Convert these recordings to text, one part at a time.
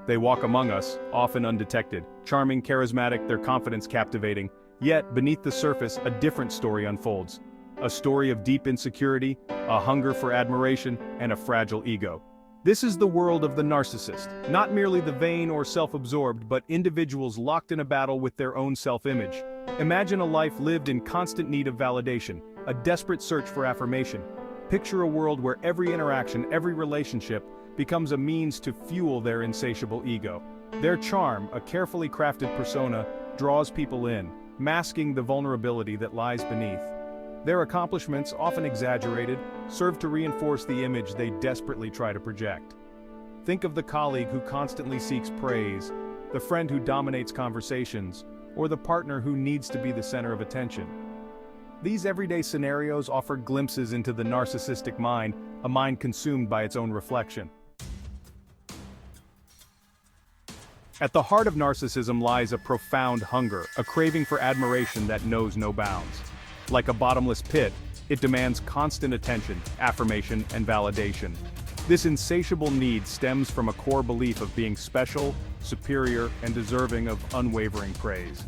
They walk among us, often undetected, charming, charismatic, their confidence captivating. Yet, beneath the surface, a different story unfolds. A story of deep insecurity, a hunger for admiration, and a fragile ego. This is the world of the narcissist, not merely the vain or self-absorbed, but individuals locked in a battle with their own self-image. Imagine a life lived in constant need of validation, a desperate search for affirmation. Picture a world where every interaction, every relationship, becomes a means to fuel their insatiable ego. Their charm, a carefully crafted persona, draws people in, masking the vulnerability that lies beneath. Their accomplishments, often exaggerated, serve to reinforce the image they desperately try to project. Think of the colleague who constantly seeks praise, the friend who dominates conversations, or the partner who needs to be the center of attention. These everyday scenarios offer glimpses into the narcissistic mind, a mind consumed by its own reflection. At the heart of narcissism lies a profound hunger, a craving for admiration that knows no bounds. Like a bottomless pit, it demands constant attention, affirmation, and validation. This insatiable need stems from a core belief of being special, superior, and deserving of unwavering praise.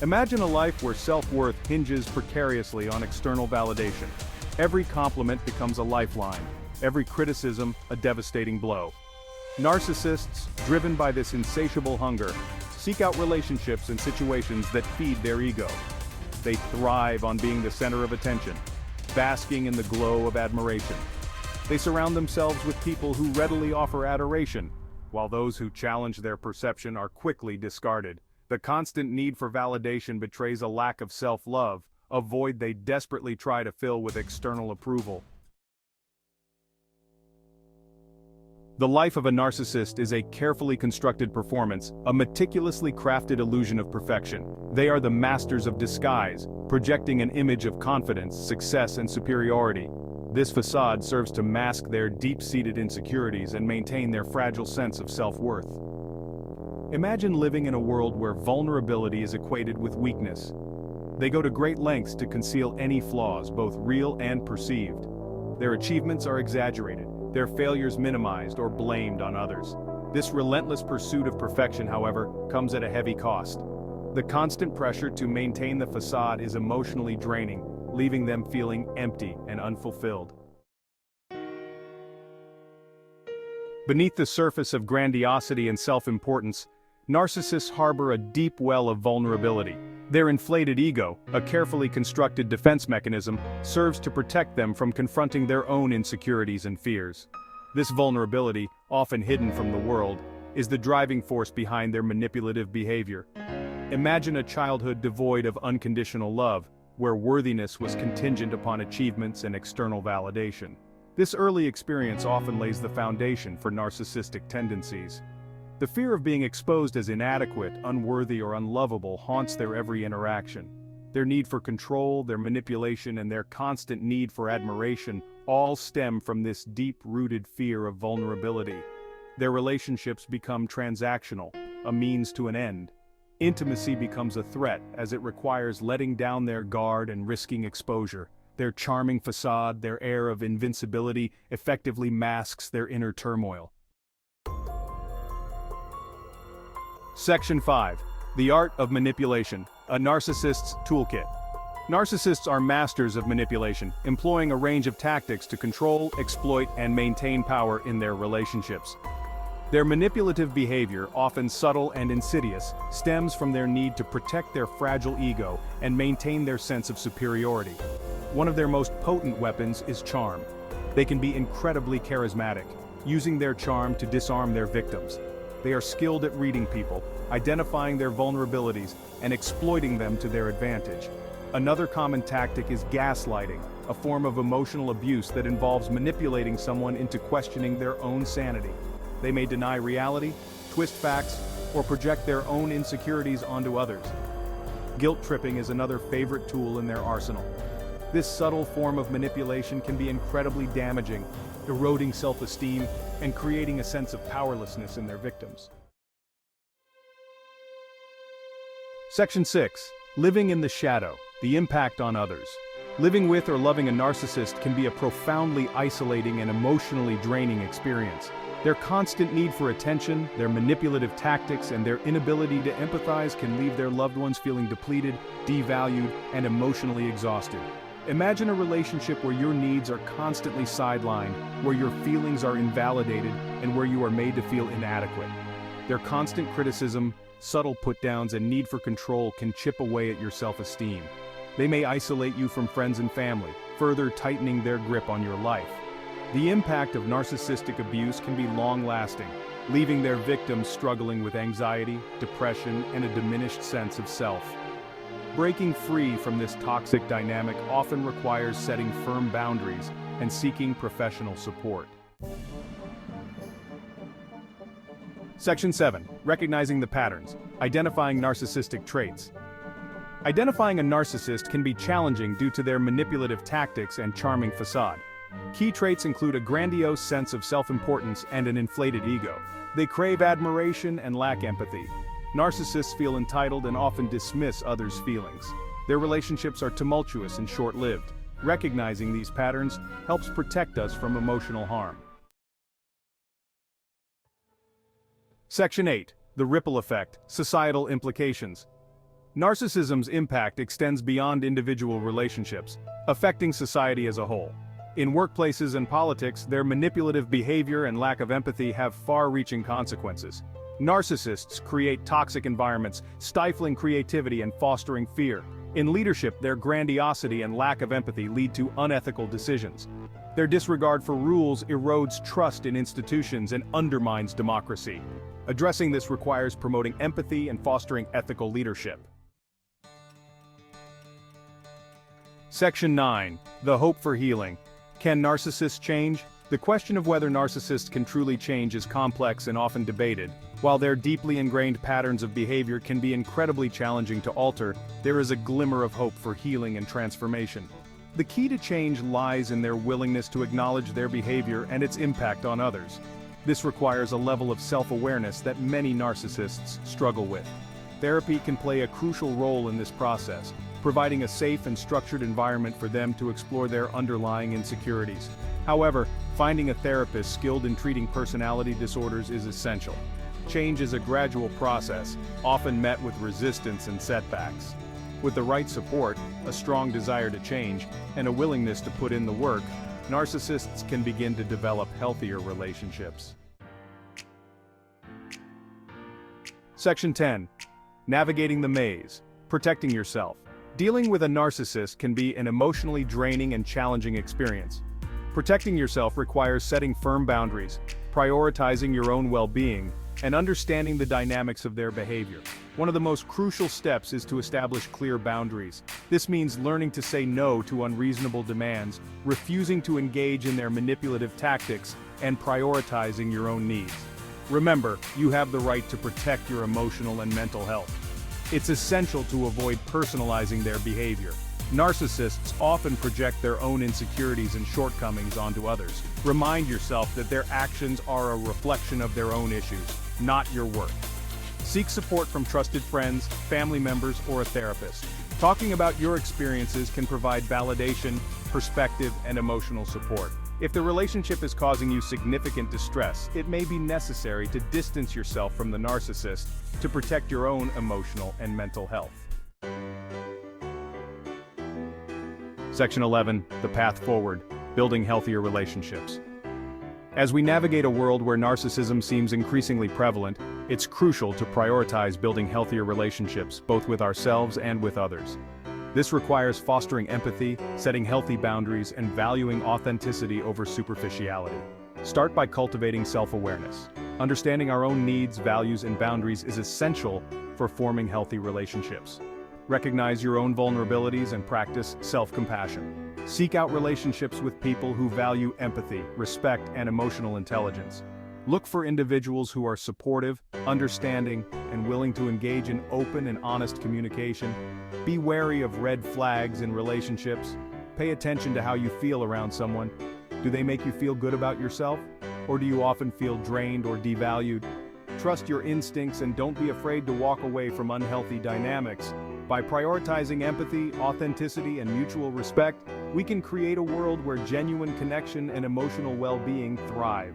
Imagine a life where self-worth hinges precariously on external validation. Every compliment becomes a lifeline, every criticism a devastating blow. Narcissists, driven by this insatiable hunger, seek out relationships and situations that feed their ego. They thrive on being the center of attention, basking in the glow of admiration. They surround themselves with people who readily offer adoration, while those who challenge their perception are quickly discarded. The constant need for validation betrays a lack of self-love, a void they desperately try to fill with external approval. The life of a narcissist is a carefully constructed performance, a meticulously crafted illusion of perfection. They are the masters of disguise, projecting an image of confidence, success, and superiority. This facade serves to mask their deep-seated insecurities and maintain their fragile sense of self-worth. Imagine living in a world where vulnerability is equated with weakness. They go to great lengths to conceal any flaws, both real and perceived. Their achievements are exaggerated, their failures minimized or blamed on others. This relentless pursuit of perfection, however, comes at a heavy cost. The constant pressure to maintain the facade is emotionally draining, leaving them feeling empty and unfulfilled. Beneath the surface of grandiosity and self-importance, narcissists harbor a deep well of vulnerability. Their inflated ego, a carefully constructed defense mechanism, serves to protect them from confronting their own insecurities and fears. This vulnerability, often hidden from the world, is the driving force behind their manipulative behavior. Imagine a childhood devoid of unconditional love, where worthiness was contingent upon achievements and external validation. This early experience often lays the foundation for narcissistic tendencies. The fear of being exposed as inadequate, unworthy, or unlovable haunts their every interaction. Their need for control, their manipulation, and their constant need for admiration all stem from this deep-rooted fear of vulnerability. Their relationships become transactional, a means to an end. Intimacy becomes a threat as it requires letting down their guard and risking exposure. Their charming facade, their air of invincibility, effectively masks their inner turmoil. Section 5. The Art of Manipulation, a Narcissist's Toolkit. Narcissists are masters of manipulation, employing a range of tactics to control, exploit, and maintain power in their relationships. Their manipulative behavior, often subtle and insidious, stems from their need to protect their fragile ego and maintain their sense of superiority. One of their most potent weapons is charm. They can be incredibly charismatic, using their charm to disarm their victims. They are skilled at reading people, identifying their vulnerabilities, and exploiting them to their advantage. Another common tactic is gaslighting, a form of emotional abuse that involves manipulating someone into questioning their own sanity. They may deny reality, twist facts, or project their own insecurities onto others. Guilt tripping is another favorite tool in their arsenal. This subtle form of manipulation can be incredibly damaging, eroding self-esteem and creating a sense of powerlessness in their victims. Section 6. Living in the shadow, the impact on others. Living with or loving a narcissist can be a profoundly isolating and emotionally draining experience. Their constant need for attention, their manipulative tactics, and their inability to empathize can leave their loved ones feeling depleted, devalued, and emotionally exhausted. Imagine a relationship where your needs are constantly sidelined, where your feelings are invalidated, and where you are made to feel inadequate. Their constant criticism, subtle put-downs, and need for control can chip away at your self-esteem. They may isolate you from friends and family, further tightening their grip on your life. The impact of narcissistic abuse can be long-lasting, leaving their victims struggling with anxiety, depression, and a diminished sense of self. Breaking free from this toxic dynamic often requires setting firm boundaries and seeking professional support. Section 7. Recognizing the patterns. Identifying narcissistic traits. Identifying a narcissist can be challenging due to their manipulative tactics and charming facade. Key traits include a grandiose sense of self-importance and an inflated ego. They crave admiration and lack empathy. Narcissists feel entitled and often dismiss others' feelings. Their relationships are tumultuous and short-lived. Recognizing these patterns helps protect us from emotional harm. Section 8. The ripple effect, societal implications. Narcissism's impact extends beyond individual relationships, affecting society as a whole. In workplaces and politics, their manipulative behavior and lack of empathy have far-reaching consequences. Narcissists create toxic environments, stifling creativity and fostering fear. In leadership, their grandiosity and lack of empathy lead to unethical decisions. Their disregard for rules erodes trust in institutions and undermines democracy. Addressing this requires promoting empathy and fostering ethical leadership. Section 9. The hope for healing. Can narcissists change? The question of whether narcissists can truly change is complex and often debated. While their deeply ingrained patterns of behavior can be incredibly challenging to alter, there is a glimmer of hope for healing and transformation. The key to change lies in their willingness to acknowledge their behavior and its impact on others. This requires a level of self-awareness that many narcissists struggle with. Therapy can play a crucial role in this process, providing a safe and structured environment for them to explore their underlying insecurities. However, finding a therapist skilled in treating personality disorders is essential. Change is a gradual process, often met with resistance and setbacks. With the right support, a strong desire to change, and a willingness to put in the work, narcissists can begin to develop healthier relationships. Section 10. Navigating the maze. Protecting yourself. Dealing with a narcissist can be an emotionally draining and challenging experience. Protecting yourself requires setting firm boundaries, prioritizing your own well-being, and understanding the dynamics of their behavior. One of the most crucial steps is to establish clear boundaries. This means learning to say no to unreasonable demands, refusing to engage in their manipulative tactics, and prioritizing your own needs. Remember, you have the right to protect your emotional and mental health. It's essential to avoid personalizing their behavior. Narcissists often project their own insecurities and shortcomings onto others. Remind yourself that their actions are a reflection of their own issues, not your worth. Seek support from trusted friends, family members, or a therapist. Talking about your experiences can provide validation, perspective, and emotional support. If the relationship is causing you significant distress, it may be necessary to distance yourself from the narcissist to protect your own emotional and mental health. Section 11. The path forward. Building healthier relationships. As we navigate a world where narcissism seems increasingly prevalent, it's crucial to prioritize building healthier relationships, both with ourselves and with others. This requires fostering empathy, setting healthy boundaries, and valuing authenticity over superficiality. Start by cultivating self-awareness. Understanding our own needs, values, and boundaries is essential for forming healthy relationships. Recognize your own vulnerabilities and practice self-compassion. Seek out relationships with people who value empathy, respect, and emotional intelligence. Look for individuals who are supportive, understanding, and willing to engage in open and honest communication. Be wary of red flags in relationships. Pay attention to how you feel around someone. Do they make you feel good about yourself? Or do you often feel drained or devalued? Trust your instincts and don't be afraid to walk away from unhealthy dynamics. By prioritizing empathy, authenticity, and mutual respect, we can create a world where genuine connection and emotional well-being thrive.